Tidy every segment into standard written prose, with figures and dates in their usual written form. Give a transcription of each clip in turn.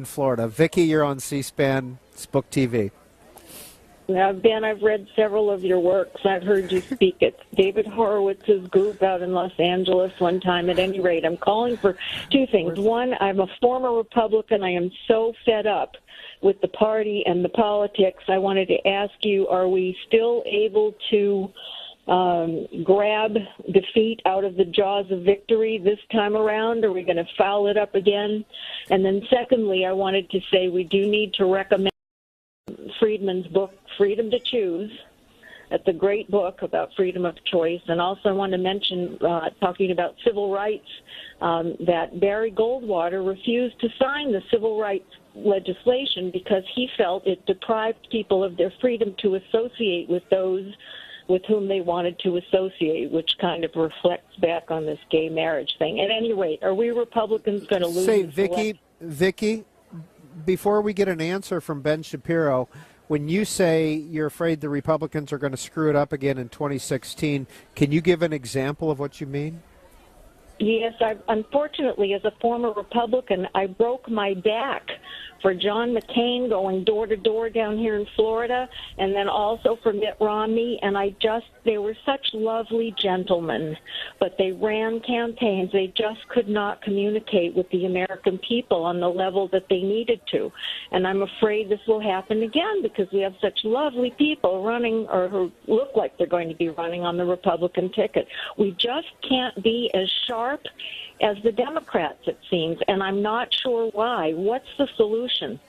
Florida. Vicki, you're on C-SPAN, Spook TV. Now, Ben, I've read several of your works. I've heard you speak at David Horowitz's group out in Los Angeles one time. At any rate, I'm calling for two things. One, I'm a former Republican. I am so fed up with the party and the politics. I wanted to ask you, are we still able to grab defeat out of the jaws of victory this time around? Are we going to foul it up again? And then secondly, I wanted to say we do need to recommend Friedman's book, Freedom to Choose. That's a great book about freedom of choice. And also I want to mention, talking about civil rights, that Barry Goldwater refused to sign the civil rights legislation because he felt it deprived people of their freedom to associate with those with whom they wanted to associate, which kind of reflects back on this gay marriage thing. At any rate, are we Republicans going to lose? Say, Vicki, before we get an answer from Ben Shapiro, when you say you're afraid the Republicans are going to screw it up again in 2016, can you give an example of what you mean? Yes, unfortunately, as a former Republican, I broke my back for John McCain going door to door down here in Florida, and then also for Mitt Romney. And they were such lovely gentlemen, but they ran campaigns. They just could not communicate with the American people on the level that they needed to. And I'm afraid this will happen again because we have such lovely people running, or who look like they're going to be running on the Republican ticket. We just can't be as sharp as the Democrats, it seems, and I'm not sure why. What's the solution?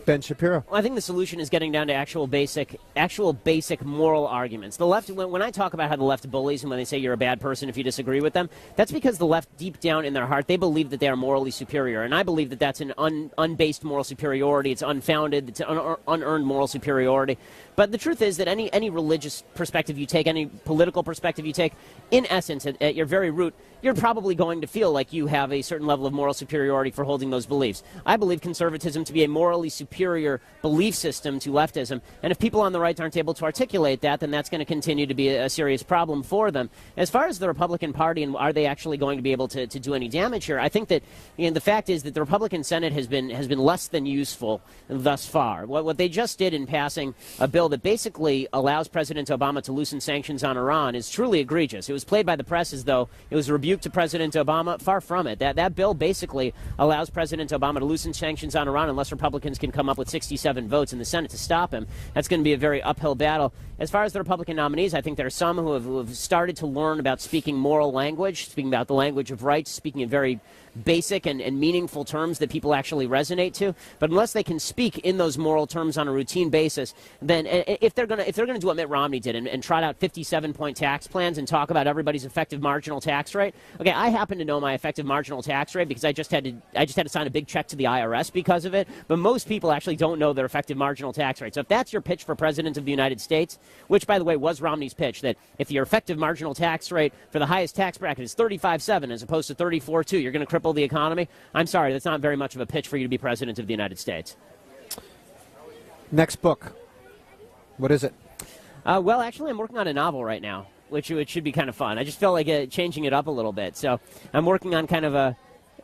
Ben Shapiro. Well, I think the solution is getting down to actual basic moral arguments. The left, when I talk about how the left bullies and when they say you're a bad person if you disagree with them, that's because the left, deep down in their heart, they believe that they are morally superior. And I believe that that's an unbased moral superiority. It's unfounded. It's unearned moral superiority. But the truth is that any religious perspective you take, any political perspective you take, in essence, at your very root, you're probably going to feel like you have a certain level of moral superiority for holding those beliefs. I believe conservatism to be a morally superior belief system to leftism, and if people on the right aren't able to articulate that, then that's going to continue to be a serious problem for them. As far as the Republican Party and are they actually going to be able to do any damage here, I think that the fact is that the Republican Senate has been less than useful thus far. What they just did in passing a bill that basically allows President Obama to loosen sanctions on Iran is truly egregious. It was played by the press as though it was a rebuke to President Obama. Far from it. That bill basically allows President Obama to loosen sanctions on Iran unless Republicans can come up with 67 votes in the Senate to stop him. That's going to be a very uphill battle. As far as the Republican nominees, I think there are some who have started to learn about speaking moral language, speaking about the language of rights, speaking in very basic and meaningful terms that people actually resonate to. But unless they can speak in those moral terms on a routine basis, then if they're going to do what Mitt Romney did and trot out 57-point tax plans and talk about everybody's effective marginal tax rate, okay, I happen to know my effective marginal tax rate because I just had to sign a big check to the IRS because of it. But most people actually don't know their effective marginal tax rate. So if that's your pitch for President of the United States, which by the way was Romney's pitch, that if your effective marginal tax rate for the highest tax bracket is 35.7 as opposed to 34.2, you're going to cripple the economy. I'm sorry, that's not very much of a pitch for you to be President of the United States. Next book. What is it? Well, actually, I'm working on a novel right now, which should be kind of fun. I just felt like changing it up a little bit. So I'm working on kind of a,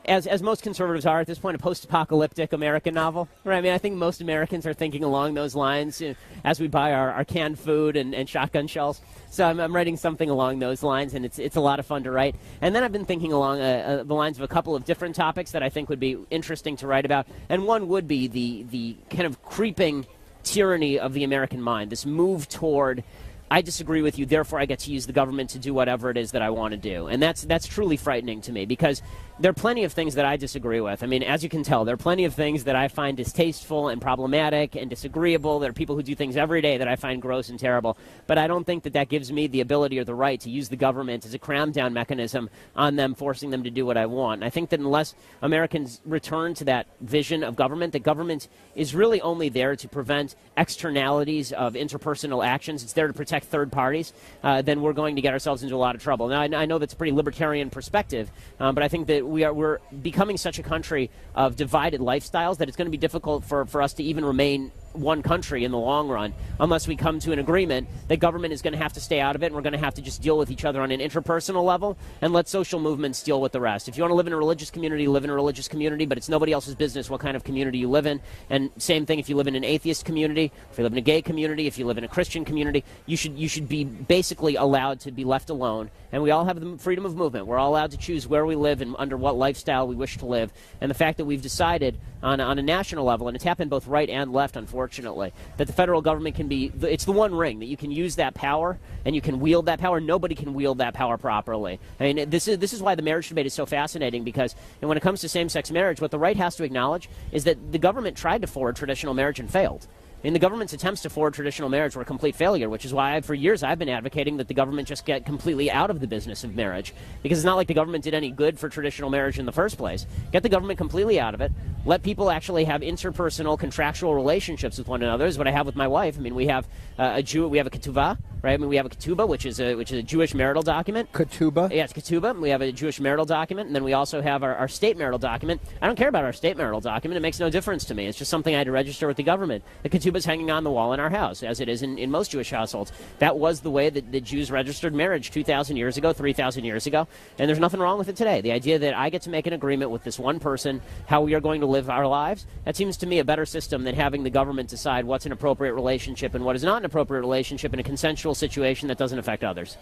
as most conservatives are at this point, a post-apocalyptic American novel. Right? I mean, I think most Americans are thinking along those lines as we buy our canned food and shotgun shells. So I'm writing something along those lines, and it's a lot of fun to write. And then I've been thinking along the lines of a couple of different topics that I think would be interesting to write about. And one would be the kind of creeping tyranny of the American mind, this move toward I disagree with you, therefore I get to use the government to do whatever it is that I want to do. And that's truly frightening to me because there are plenty of things that I disagree with. I mean, as you can tell, there are plenty of things that I find distasteful and problematic and disagreeable. There are people who do things every day that I find gross and terrible. But I don't think that gives me the ability or the right to use the government as a cram-down mechanism on them, forcing them to do what I want. And I think that unless Americans return to that vision of government, that government is really only there to prevent externalities of interpersonal actions. It's there to protect third parties, then we're going to get ourselves into a lot of trouble. Now, I know that's a pretty libertarian perspective, but I think that we're becoming such a country of divided lifestyles that it's going to be difficult for us to even remain one country in the long run unless we come to an agreement that government is going to have to stay out of it and we're going to have to just deal with each other on an interpersonal level and let social movements deal with the rest. If you want to live in a religious community, live in a religious community, but it's nobody else's business what kind of community you live in. And same thing if you live in an atheist community, if you live in a gay community, if you live in a Christian community, you should be basically allowed to be left alone. And we all have the freedom of movement. We're all allowed to choose where we live and under what lifestyle we wish to live. And the fact that we've decided on a national level, and it's happened both right and left, unfortunately, that the federal government can be, it's the one ring that you can use that power and you can wield that power. Nobody can wield that power properly. I mean, this is why the marriage debate is so fascinating, because when it comes to same-sex marriage, what the right has to acknowledge is that the government tried to forward traditional marriage and failed. And the government's attempts to forward traditional marriage were a complete failure, which is why for years I've been advocating that the government just get completely out of the business of marriage, because it's not like the government did any good for traditional marriage in the first place. Get the government completely out of it. Let people actually have interpersonal contractual relationships with one another, is what I have with my wife. I mean, we have a ketubah, right? I mean, we have a ketubah, which is a Jewish marital document. Ketubah? Yeah, it's ketubah. We have a Jewish marital document, and then we also have our state marital document. I don't care about our state marital document. It makes no difference to me. It's just something I had to register with the government. The ketubah is hanging on the wall in our house, as it is in most Jewish households. That was the way that the Jews registered marriage 2,000 years ago, 3,000 years ago, and there's nothing wrong with it today. The idea that I get to make an agreement with this one person, how we are going to live our lives, that seems to me a better system than having the government decide what's an appropriate relationship and what is not an appropriate relationship in a consensual situation that doesn't affect others.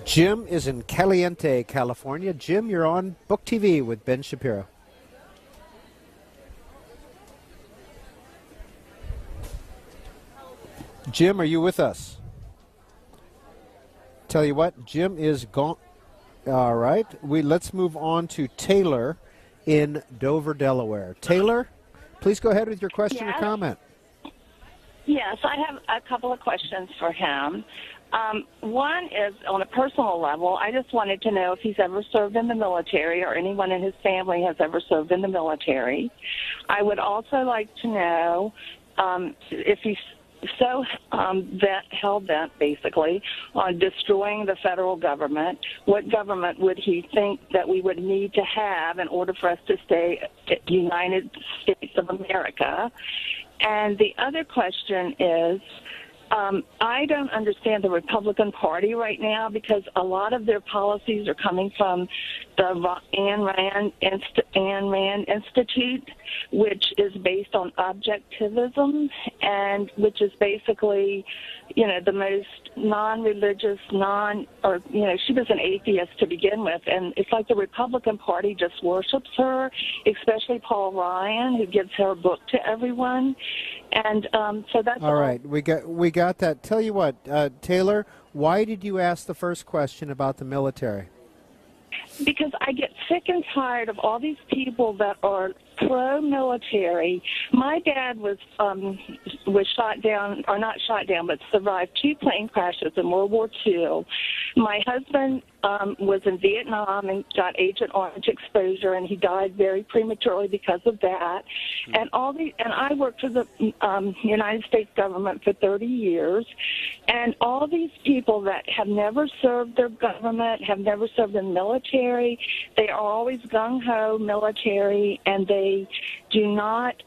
Jim is in Caliente, California. Jim, you're on Book TV with Ben Shapiro. Jim, are you with us? Tell you what, Jim is gone. All right, let's move on to Taylor in Dover, Delaware. Taylor, please go ahead with your question or comment. Yes, I have a couple of questions for him. One is on a personal level. I just wanted to know if he's ever served in the military or anyone in his family has ever served in the military. I would also like to know if he's so hell-bent, basically, on destroying the federal government, what government would he think that we would need to have in order for us to stay United States of America? And the other question is, I don't understand the Republican Party right now because a lot of their policies are coming from the Ayn Rand Institute, which is based on objectivism, and which is basically, the most non-religious, she was an atheist to begin with, and it's like the Republican Party just worships her, especially Paul Ryan, who gives her book to everyone, and so that's all right. We got that. Tell you what, Taylor, why did you ask the first question about the military? Because I get sick and tired of all these people that are pro-military. My dad was shot down, or not shot down, but survived 2 plane crashes in World War II. My husband was in Vietnam and got Agent Orange exposure, and he died very prematurely because of that. And I worked for the United States government for 30 years, and all these people that have never served their government, have never served in the military, they are always gung-ho military, and they do not,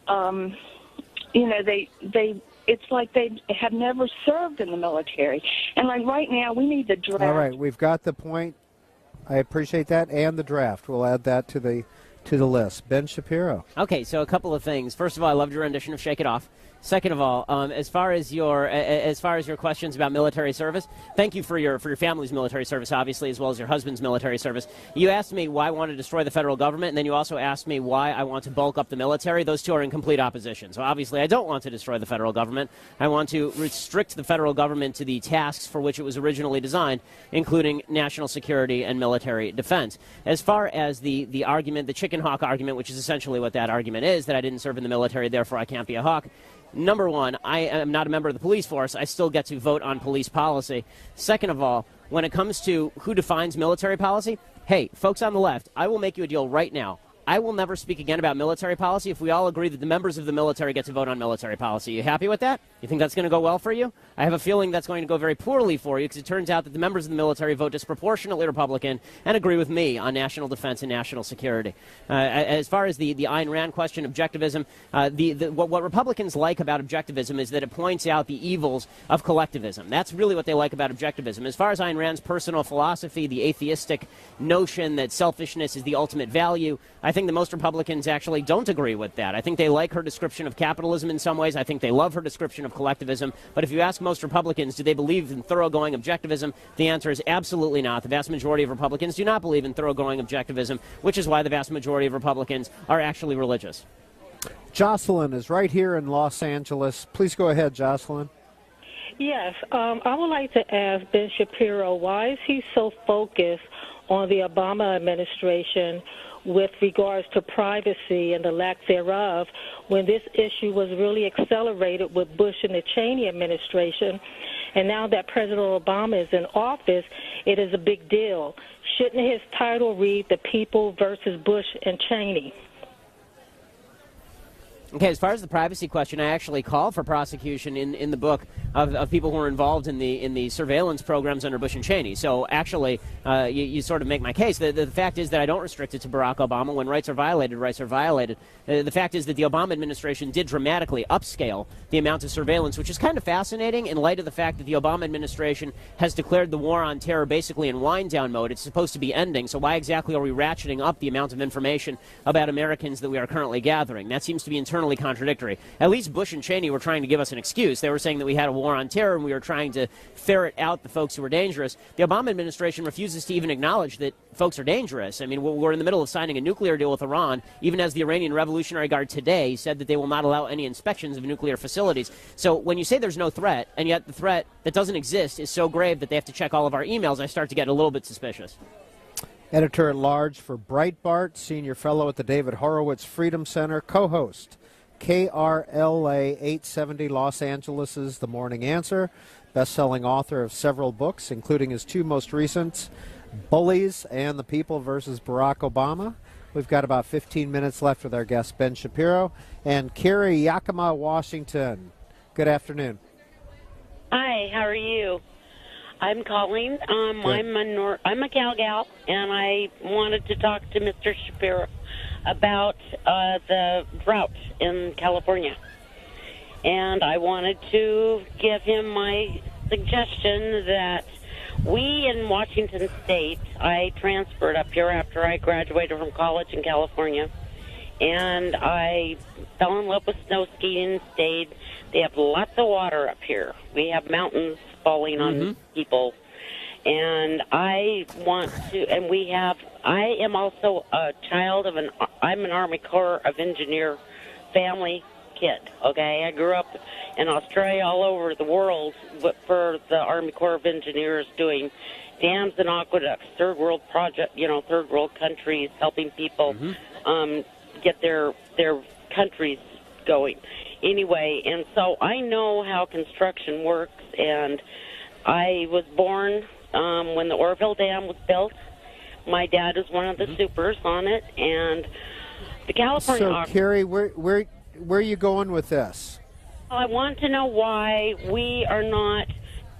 it's like they have never served in the military. And like right now, we need the draft. All right, we've got the point. I appreciate that, and the draft. We'll add that to the list. Ben Shapiro. Okay, so a couple of things. First of all, I loved your rendition of "Shake It Off." Second of all, as far as your questions about military service, thank you for your family's military service, obviously, as well as your husband's military service. You asked me why I want to destroy the federal government, and then you also asked me why I want to bulk up the military. Those two are in complete opposition. So obviously, I don't want to destroy the federal government. I want to restrict the federal government to the tasks for which it was originally designed, including national security and military defense. As far as the argument, the chicken hawk argument, which is essentially what that argument is, that I didn't serve in the military, therefore I can't be a hawk. Number one, I am not a member of the police force. I still get to vote on police policy. Second of all, when it comes to who defines military policy, hey, folks on the left, I will make you a deal right now. I will never speak again about military policy if we all agree that the members of the military get to vote on military policy. You happy with that? You think that's going to go well for you? I have a feeling that's going to go very poorly for you because it turns out that the members of the military vote disproportionately Republican and agree with me on national defense and national security. As far as the Ayn Rand question, objectivism, what Republicans like about objectivism is that it points out the evils of collectivism. That's really what they like about objectivism. As far as Ayn Rand's personal philosophy, the atheistic notion that selfishness is the ultimate value, I think that most Republicans actually don't agree with that. I think they like her description of capitalism in some ways. I think they love her description of collectivism. But if you ask most Republicans, do they believe in thoroughgoing objectivism, the answer is absolutely not. The vast majority of Republicans do not believe in thoroughgoing objectivism, which is why the vast majority of Republicans are actually religious. Jocelyn is right here in Los Angeles. Please go ahead, Jocelyn. Yes, I would like to ask Ben Shapiro, why is he so focused on the Obama administration with regards to privacy and the lack thereof, when this issue was really accelerated with Bush and the Cheney administration? And now that President Obama is in office, it is a big deal. Shouldn't his title read The People versus Bush and Cheney? Okay, as far as the privacy question, I actually call for prosecution in the book of people who were involved in the surveillance programs under Bush and Cheney. So actually, you sort of make my case. The fact is that I don't restrict it to Barack Obama. When rights are violated, rights are violated. The fact is that the Obama administration did dramatically upscale the amount of surveillance, which is kind of fascinating in light of the fact that the Obama administration has declared the war on terror basically in wind-down mode. It's supposed to be ending, so why exactly are we ratcheting up the amount of information about Americans that we are currently gathering? That seems to be internally contradictory. At least Bush and Cheney were trying to give us an excuse. They were saying that we had a war on terror and we were trying to ferret out the folks who were dangerous. The Obama administration refuses to even acknowledge that folks are dangerous. I mean, we're in the middle of signing a nuclear deal with Iran, even as the Iranian Revolutionary Guard today said that they will not allow any inspections of nuclear facilities. So when you say there's no threat, and yet the threat that doesn't exist is so grave that they have to check all of our emails, I start to get a little bit suspicious. Editor-at-large for Breitbart, senior fellow at the David Horowitz Freedom Center, co-host KRLA 870 Los Angeles' The Morning Answer, best-selling author of several books, including his two most recent, Bullies and The People versus Barack Obama. We've got about 15 minutes left with our guest, Ben Shapiro, and Carrie Yakima, Washington. Good afternoon. Hi, how are you? I'm calling. I'm a gal, and I wanted to talk to Mr. Shapiro about the drought in California. And I wanted to give him my suggestion that we in Washington State, I transferred up here after I graduated from college in California, and I fell in love with snow skiing and stayed. They have lots of water up here. We have mountains falling on people. And I want to, and we have, I am also a child of I'm an Army Corps of Engineer family kid, okay? I grew up in Australia, all over the world, for the Army Corps of Engineers doing dams and aqueducts, third world project, third world countries, helping people get their countries going. Anyway, and so I know how construction works, and I was born when the Oroville Dam was built. My dad is one of the supers on it, and the California... So, Carrie, where are you going with this? I want to know why we are not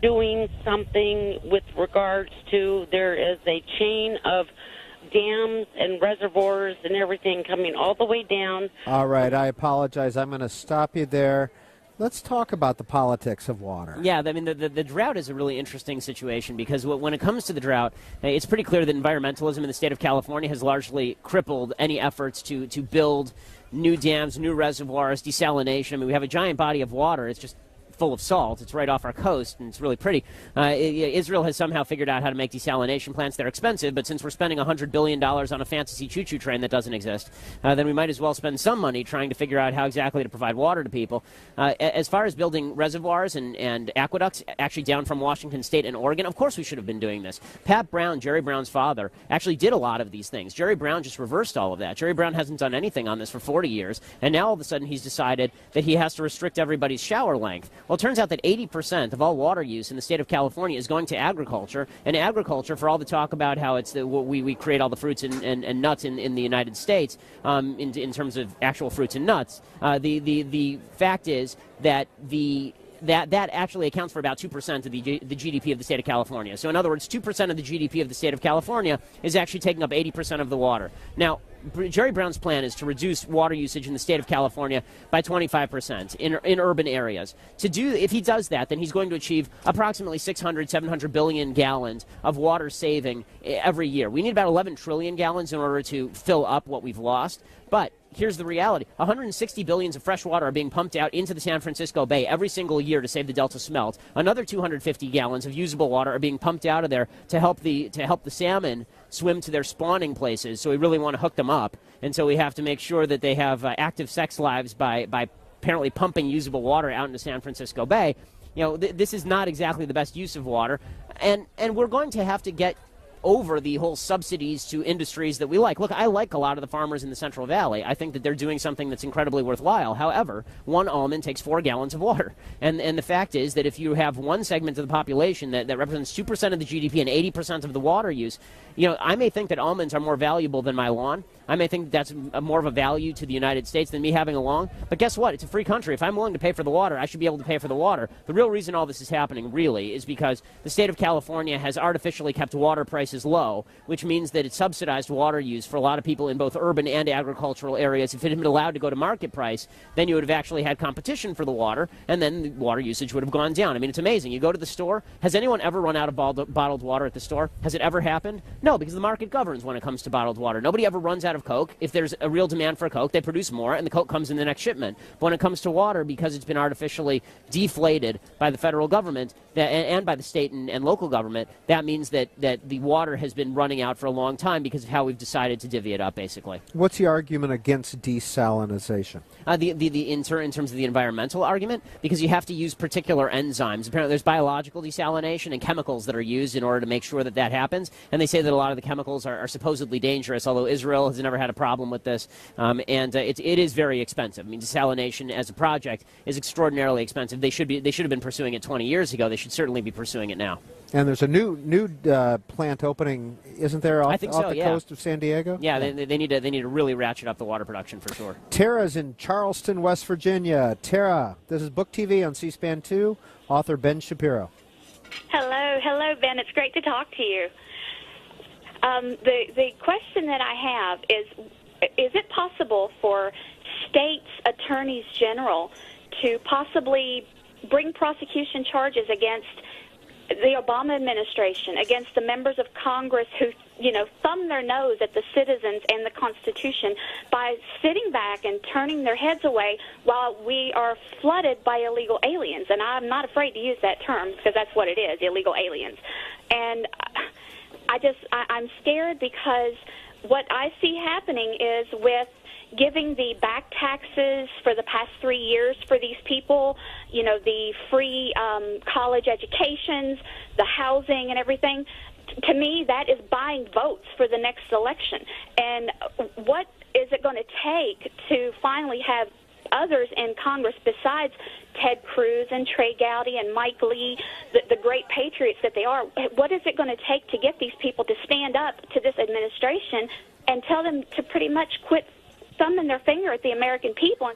doing something with regards to, there is a chain of dams and reservoirs and everything coming all the way down. All right, I apologize. I'm going to stop you there. Let's talk about the politics of water. Yeah, I mean, the drought is a really interesting situation because when it comes to the drought, it's pretty clear that environmentalism in the state of California has largely crippled any efforts to build new dams, new reservoirs, desalination. I mean, we have a giant body of water. It's just full of salt. It's right off our coast, and it's really pretty. Israel has somehow figured out how to make desalination plants. They're expensive, but since we're spending $100 billion on a fantasy choo-choo train that doesn't exist, then we might as well spend some money trying to figure out how exactly to provide water to people. As far as building reservoirs and aqueducts, actually down from Washington State and Oregon, of course we should have been doing this. Pat Brown, Jerry Brown's father, actually did a lot of these things. Jerry Brown just reversed all of that. Jerry Brown hasn't done anything on this for 40 years, and now all of a sudden he's decided that he has to restrict everybody's shower length. Well, it turns out that 80% of all water use in the state of California is going to agriculture, and agriculture, for all the talk about how it's we create all the fruits and nuts in the United States in terms of actual fruits and nuts, the fact is that that actually accounts for about 2% of the GDP of the state of California. So in other words, 2% of the GDP of the state of California is actually taking up 80% of the water. Now, Jerry Brown's plan is to reduce water usage in the state of California by 25% in urban areas. If he does that, then he's going to achieve approximately 700 billion gallons of water saving every year. We need about 11 trillion gallons in order to fill up what we've lost. But here's the reality. 160 billions of fresh water are being pumped out into the San Francisco Bay every single year to save the Delta smelt. Another 250 gallons of usable water are being pumped out of there to help the salmon swim to their spawning places. So we really want to hook them up. And so we have to make sure that they have active sex lives by apparently pumping usable water out into San Francisco Bay. This is not exactly the best use of water. And we're going to have to get over the whole subsidies to industries that we like. Look, I like a lot of the farmers in the Central Valley. I think that they're doing something that's incredibly worthwhile. However, one almond takes 4 gallons of water. And the fact is that if you have one segment of the population that represents 2% of the GDP and 80% of the water use, I may think that almonds are more valuable than my lawn. I may think that's more of a value to the United States than me having a lawn. But guess what? It's a free country. If I'm willing to pay for the water, I should be able to pay for the water. The real reason all this is happening, really, is because the state of California has artificially kept water prices low, which means that it's subsidized water use for a lot of people in both urban and agricultural areas. If it had been allowed to go to market price, then you would have actually had competition for the water, and then the water usage would have gone down. I mean, it's amazing. You go to the store. Has anyone ever run out of bottled water at the store? Has it ever happened? No, because the market governs when it comes to bottled water. Nobody ever runs out of Coke. If there's a real demand for Coke, they produce more, and the Coke comes in the next shipment. But when it comes to water, because it's been artificially deflated by the federal government and by the state and local government, that means that the water has been running out for a long time because of how we've decided to divvy it up, basically. What's the argument against desalinization? In terms of the environmental argument, because you have to use particular enzymes. Apparently there's biological desalination and chemicals that are used in order to make sure that happens, and they say that a lot of the chemicals are supposedly dangerous, although Israel has never had a problem with this, and it is very expensive. I mean, desalination as a project is extraordinarily expensive. They should have been pursuing it 20 years ago. They should certainly be pursuing it now. And there's a new plant opening, isn't there, off the coast of San Diego? Yeah, they need to really ratchet up the water production for sure. Tara's in Charleston, West Virginia. Tara, this is Book TV on C-SPAN 2, author Ben Shapiro. Hello, Ben. It's great to talk to you. The question that I have is it possible for states' attorneys general to possibly bring prosecution charges against the Obama administration, against the members of Congress who, thumb their nose at the citizens and the Constitution by sitting back and turning their heads away while we are flooded by illegal aliens? And I'm not afraid to use that term because that's what it is, illegal aliens. And I'm scared because what I see happening is with giving the back taxes for the past 3 years for these people, the free college educations, the housing and everything, to me that is buying votes for the next election. And what is it going to take to finally have others in Congress besides Ted Cruz and Trey Gowdy and Mike Lee, the great patriots that they are? What is it going to take to get these people to stand up to this administration and tell them to pretty much quit thumbing their finger at the American people?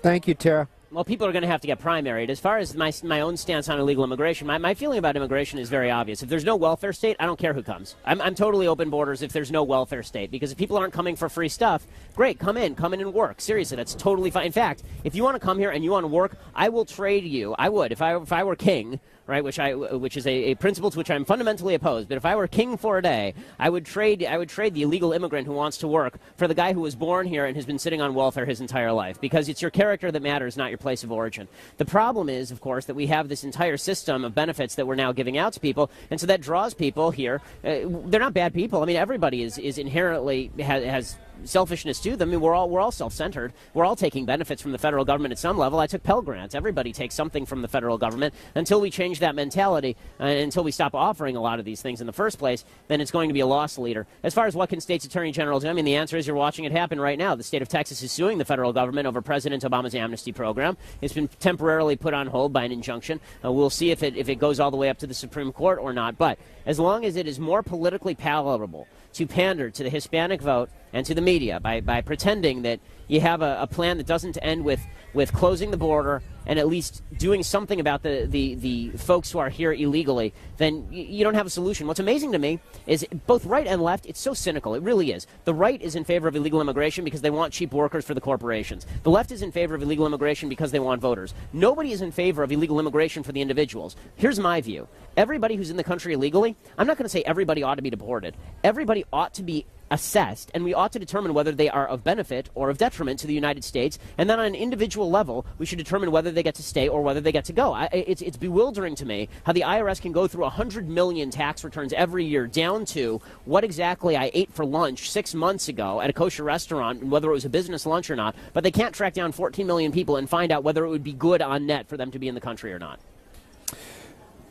Thank you, Tara. Well, people are going to have to get primaried. As far as my own stance on illegal immigration, my feeling about immigration is very obvious. If there's no welfare state, I don't care who comes. I'm totally open borders if there's no welfare state, because if people aren't coming for free stuff, great, come in and work. Seriously, that's totally fine. In fact, if you want to come here and you want to work, I will trade you. I would, if I were king, right, which is a principle to which I'm fundamentally opposed. But if I were king for a day, I would trade the illegal immigrant who wants to work for the guy who was born here and has been sitting on welfare his entire life, because it's your character that matters, not your place of origin. The problem is, of course, that we have this entire system of benefits that we're now giving out to people, and so that draws people here. They're not bad people. I mean, everybody is inherently has selfishness to them. I mean, we're all self-centered. We're all taking benefits from the federal government at some level. I took Pell Grants. Everybody takes something from the federal government. Until we change that mentality, until we stop offering a lot of these things in the first place, then it's going to be a loss leader. As far as what can states' attorney generals do, I mean, the answer is you're watching it happen right now. The state of Texas is suing the federal government over President Obama's amnesty program. It's been temporarily put on hold by an injunction. We'll see if it goes all the way up to the Supreme Court or not. But as long as it is more politically palatable to pander to the Hispanic vote and to the media by pretending that you have a plan that doesn't end with closing the border and at least doing something about the folks who are here illegally, then you don't have a solution. What's amazing to me is both right and left, it's so cynical. It really is. The right is in favor of illegal immigration because they want cheap workers for the corporations. The left is in favor of illegal immigration because they want voters. Nobody is in favor of illegal immigration for the individuals. Here's my view. Everybody who's in the country illegally, I'm not going to say everybody ought to be deported. Everybody ought to be assessed, and we ought to determine whether they are of benefit or of detriment to the United States, and then on an individual level, we should determine whether they get to stay or whether they get to go. It's bewildering to me how the IRS can go through 100 million tax returns every year down to what exactly I ate for lunch 6 months ago at a kosher restaurant, and whether it was a business lunch or not, but they can't track down 14 million people and find out whether it would be good on net for them to be in the country or not.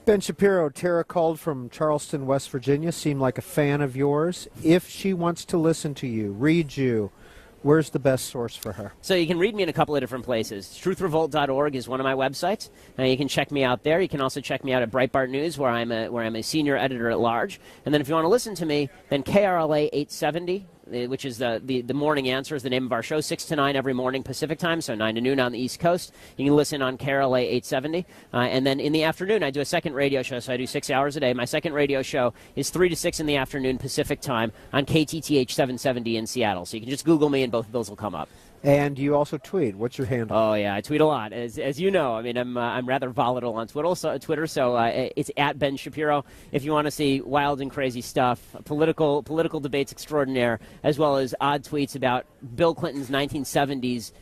Ben Shapiro, Tara called from Charleston, West Virginia, seemed like a fan of yours. If she wants to listen to you, read you, where's the best source for her? So you can read me in a couple of different places. TruthRevolt.org is one of my websites. You can check me out there. You can also check me out at Breitbart News, where I'm a senior editor at large. And then if you want to listen to me, then KRLA 870, which is the morning answer, is the name of our show, 6 to 9 every morning Pacific time, so 9 to noon on the East Coast. You can listen on KRLA 870. And then in the afternoon, I do a second radio show, so I do 6 hours a day. My second radio show is 3 to 6 in the afternoon Pacific time on KTTH 770 in Seattle. So you can just Google me, and both of those will come up. And you also tweet. What's your handle? Oh yeah, I tweet a lot, as you know. I mean, I'm rather volatile on Twitter, so it's at Ben Shapiro. If you want to see wild and crazy stuff, political debates extraordinaire, as well as odd tweets about Bill Clinton's 1970s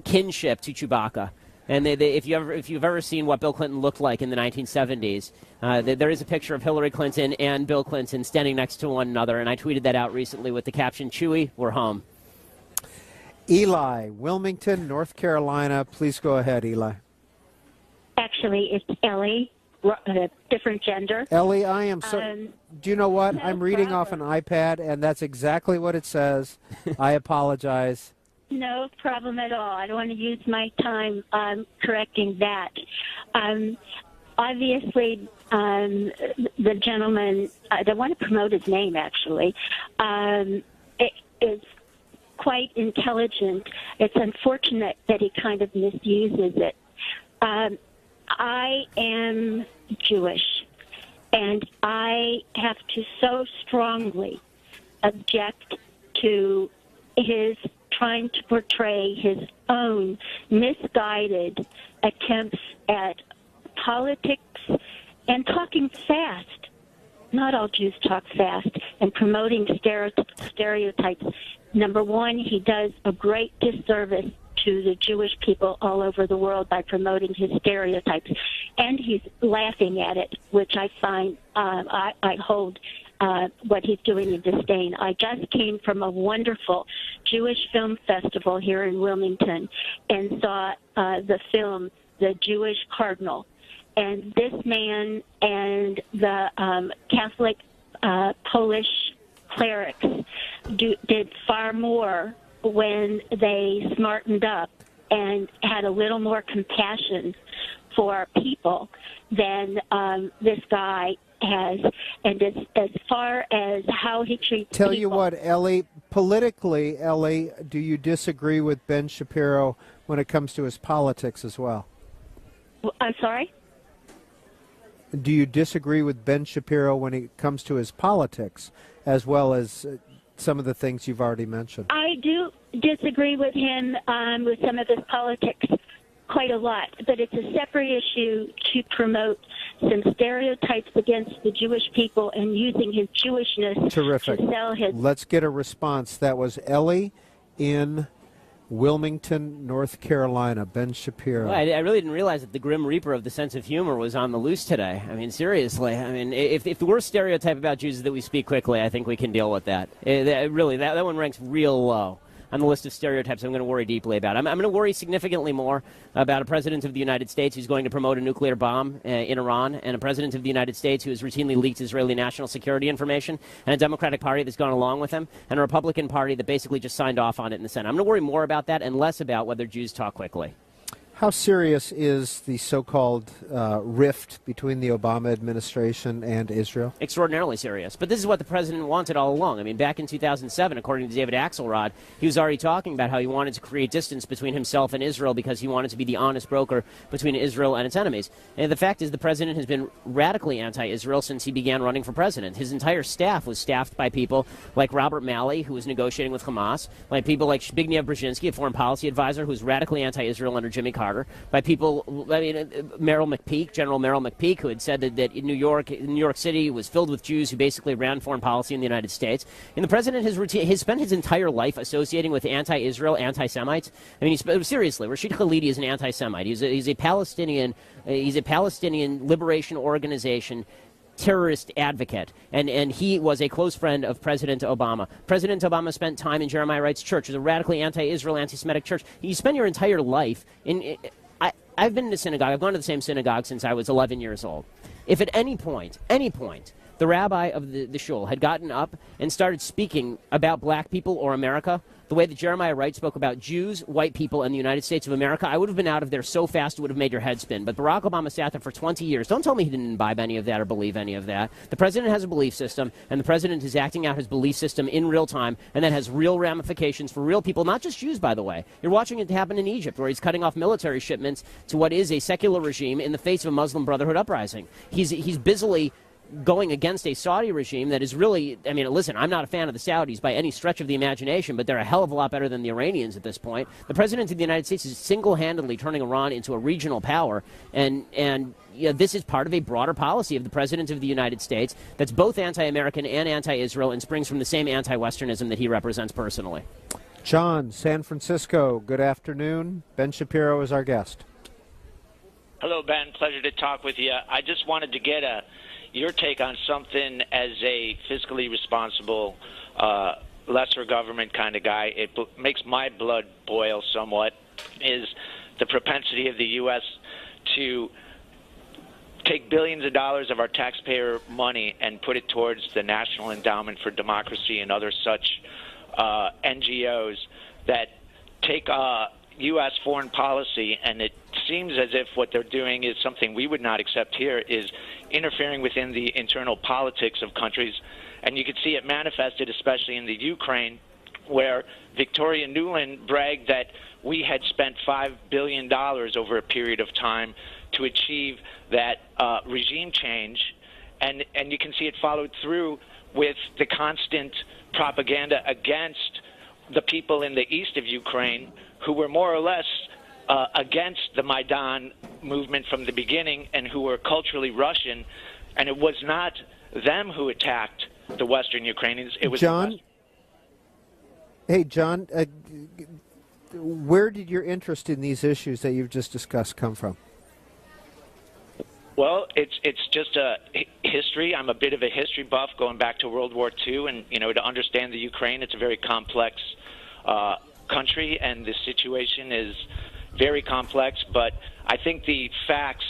kinship to Chewbacca. And if you've ever seen what Bill Clinton looked like in the 1970s, there is a picture of Hillary Clinton and Bill Clinton standing next to one another, and I tweeted that out recently with the caption, "Chewie, we're home." Eli, Wilmington, North Carolina. Please go ahead, Eli. Actually, it's Ellie, a different gender. Ellie, I am so... do you know what? No I'm reading problem. off an iPad, and that's exactly what it says. I apologize. No problem at all. I don't want to use my time correcting that. Obviously, the gentleman, I don't want to promote his name, actually, is quite intelligent. It's unfortunate that he kind of misuses it. I am Jewish, and I have to so strongly object to his trying to portray his own misguided attempts at politics and talking fast. Not all Jews talk fast, and promoting stereotypes. Number one, he does a great disservice to the Jewish people all over the world by promoting his stereotypes, and he's laughing at it, which I find I hold what he's doing in disdain. I just came from a wonderful Jewish film festival here in Wilmington and saw the film The Jewish Cardinal. And this man and the Catholic Polish clerics did far more when they smartened up and had a little more compassion for people than this guy has. And as far as how he treats Tell people, you what, Ellie, politically, Ellie, do you disagree with Ben Shapiro when it comes to his politics as well? I'm sorry? Do you disagree with Ben Shapiro when it comes to his politics as well as some of the things you've already mentioned? I do disagree with him with some of his politics quite a lot, but it's a separate issue to promote some stereotypes against the Jewish people and using his Jewishness Terrific. to sell his... Let's get a response. That was Ellie in Wilmington, North Carolina. Ben Shapiro. Well, I really didn't realize that the Grim Reaper of the sense of humor was on the loose today. I mean, seriously. I mean, if the worst stereotype about Jews is that we speak quickly, I think we can deal with that. Really, that one ranks real low on the list of stereotypes I'm going to worry deeply about. I'm going to worry significantly more about a president of the United States who's going to promote a nuclear bomb in Iran, and a president of the United States who has routinely leaked Israeli national security information, and a Democratic Party that's gone along with him, and a Republican Party that basically just signed off on it in the Senate. I'm going to worry more about that and less about whether Jews talk quickly. How serious is the so-called rift between the Obama administration and Israel? Extraordinarily serious. But this is what the president wanted all along. I mean, back in 2007, according to David Axelrod, he was already talking about how he wanted to create distance between himself and Israel because he wanted to be the honest broker between Israel and its enemies. And the fact is the president has been radically anti-Israel since he began running for president. His entire staff was staffed by people like Robert Malley, who was negotiating with Hamas, by people like Zbigniew Brzezinski, a foreign policy advisor who was radically anti-Israel under Jimmy Carter, by people, Merrill McPeak, General Merrill McPeak, who had said that in New York City was filled with Jews who basically ran foreign policy in the United States. And the president has spent his entire life associating with anti-Israel, anti-Semites. I mean, seriously, Rashid Khalidi is an anti-Semite. He's a Palestinian liberation organization terrorist advocate, and he was a close friend of President Obama. President Obama spent time in Jeremiah Wright's church. It's a radically anti-Israel, anti-Semitic church. You spend your entire life in... I've been to synagogue. I've gone to the same synagogue since I was 11 years old. If at any point, the rabbi of the shul had gotten up and started speaking about black people or America, the way that Jeremiah Wright spoke about Jews, white people, and the United States of America, I would have been out of there so fast it would have made your head spin. But Barack Obama sat there for 20 years. Don't tell me he didn't imbibe any of that or believe any of that. The president has a belief system, and the president is acting out his belief system in real time, and that has real ramifications for real people, not just Jews, by the way. You're watching it happen in Egypt, where he's cutting off military shipments to what is a secular regime in the face of a Muslim Brotherhood uprising. He's busily going against a Saudi regime that is really, I mean, listen, I'm not a fan of the Saudis by any stretch of the imagination, but they're a hell of a lot better than the Iranians at this point. The president of the United States is single-handedly turning Iran into a regional power, and this is part of a broader policy of the president of the United States that's both anti-American and anti-Israel and springs from the same anti-Westernism that he represents personally. John, San Francisco, good afternoon. Ben Shapiro is our guest. Hello, Ben. Pleasure to talk with you. I just wanted to get your take on something as a fiscally responsible, lesser government kind of guy. It makes my blood boil somewhat, is the propensity of the U.S. to take billions of dollars of our taxpayer money and put it towards the National Endowment for Democracy and other such NGOs that take U.S. foreign policy, and it seems as if what they're doing is something we would not accept here, is interfering within the internal politics of countries. And you could see it manifested especially in the Ukraine, where Victoria Nuland bragged that we had spent $5 billion over a period of time to achieve that regime change. And you can see it followed through with the constant propaganda against the people in the east of Ukraine who were more or less against the Maidan movement from the beginning and who were culturally Russian. And it was not them who attacked the Western Ukrainians. It was John. Hey, John, where did your interest in these issues that you've just discussed come from? Well, it's just a history. I'm a bit of a history buff going back to World War II, and to understand the Ukraine, it's a very complex country, and the situation is very complex. But I think the facts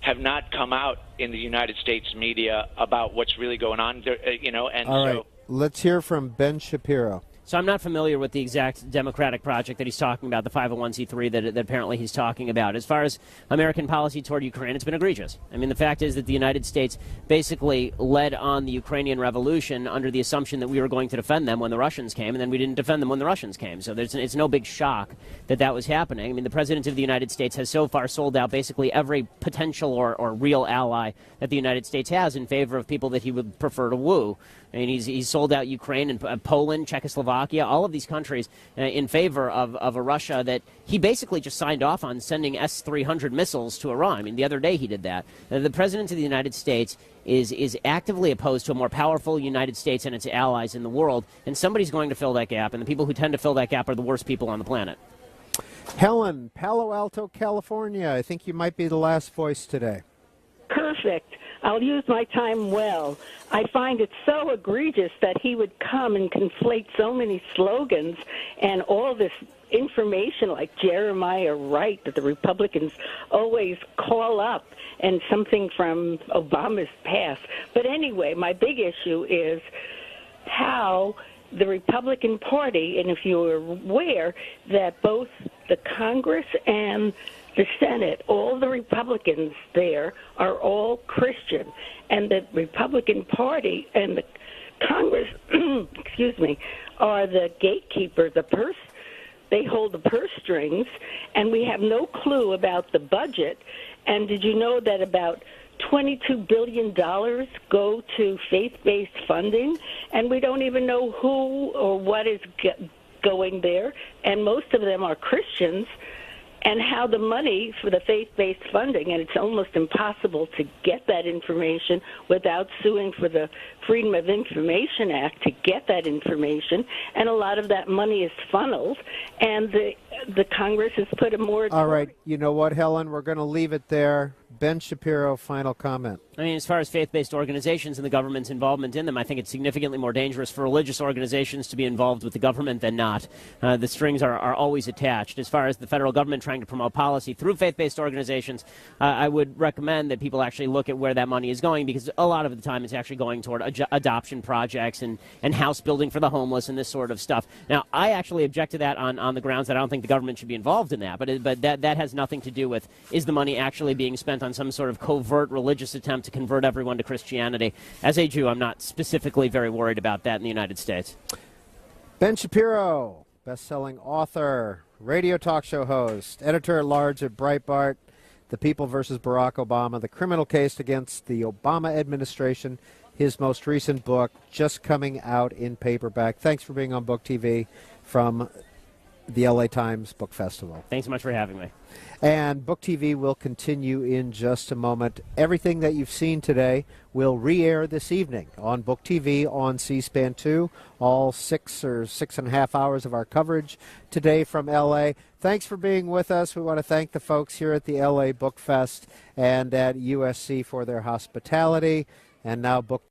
have not come out in the United States media about what's really going on. And all right, let's hear from Ben Shapiro. So I'm not familiar with the exact Democratic project that he's talking about, the 501c3 that apparently he's talking about. As far as American policy toward Ukraine, it's been egregious. I mean, the fact is that the United States basically led on the Ukrainian revolution under the assumption that we were going to defend them when the Russians came, and then we didn't defend them when the Russians came. So it's no big shock that was happening. I mean, the President of the United States has so far sold out basically every potential or real ally that the United States has in favor of people that he would prefer to woo. I mean, he's sold out Ukraine and Poland, Czechoslovakia, all of these countries in favor of a Russia that he basically just signed off on sending S-300 missiles to Iran. I mean, the other day he did that. The President of the United States is actively opposed to a more powerful United States and its allies in the world, and somebody's going to fill that gap, and the people who tend to fill that gap are the worst people on the planet. Helen, Palo Alto, California. I think you might be the last voice today. Perfect. I'll use my time well. I find it so egregious that he would come and conflate so many slogans and all this information like Jeremiah Wright that the Republicans always call up and something from Obama's past. But anyway, my big issue is how the Republican Party, and if you were aware that both the Congress and the Senate, all the Republicans there are all Christian, and the Republican Party and the Congress, excuse me, are the gatekeeper, they hold the purse strings, and we have no clue about the budget. And did you know that about $22 billion go to faith-based funding, and we don't even know who or what is going there, and most of them are Christians, and how the money for the faith-based funding, and it's almost impossible to get that information without suing for the Freedom of Information Act to get that information, and a lot of that money is funneled, and the Congress has put a moratorium. All right, you know what, Helen? We're going to leave it there. Ben Shapiro, final comment. I mean, as far as faith-based organizations and the government's involvement in them, I think it's significantly more dangerous for religious organizations to be involved with the government than not. The strings are always attached. As far as the federal government trying to promote policy through faith-based organizations, I would recommend that people actually look at where that money is going, because a lot of the time it's actually going toward adoption projects and house building for the homeless and this sort of stuff. Now, I actually object to that on the grounds that I don't think the government should be involved in that, but that has nothing to do with, is the money actually being spent on some sort of covert religious attempt to convert everyone to Christianity. As a Jew, I'm not specifically very worried about that in the United States. Ben Shapiro, best-selling author, radio talk show host, editor-at-large at Breitbart, The People versus Barack Obama, the criminal case against the Obama administration, his most recent book just coming out in paperback. Thanks for being on Book TV from the LA Times Book Festival. Thanks so much for having me. And Book TV will continue in just a moment. Everything that you've seen today will re-air this evening on Book TV on C-SPAN 2, all 6 or 6.5 hours of our coverage today from LA. Thanks for being with us. We want to thank the folks here at the LA Book Fest and at USC for their hospitality. And now Book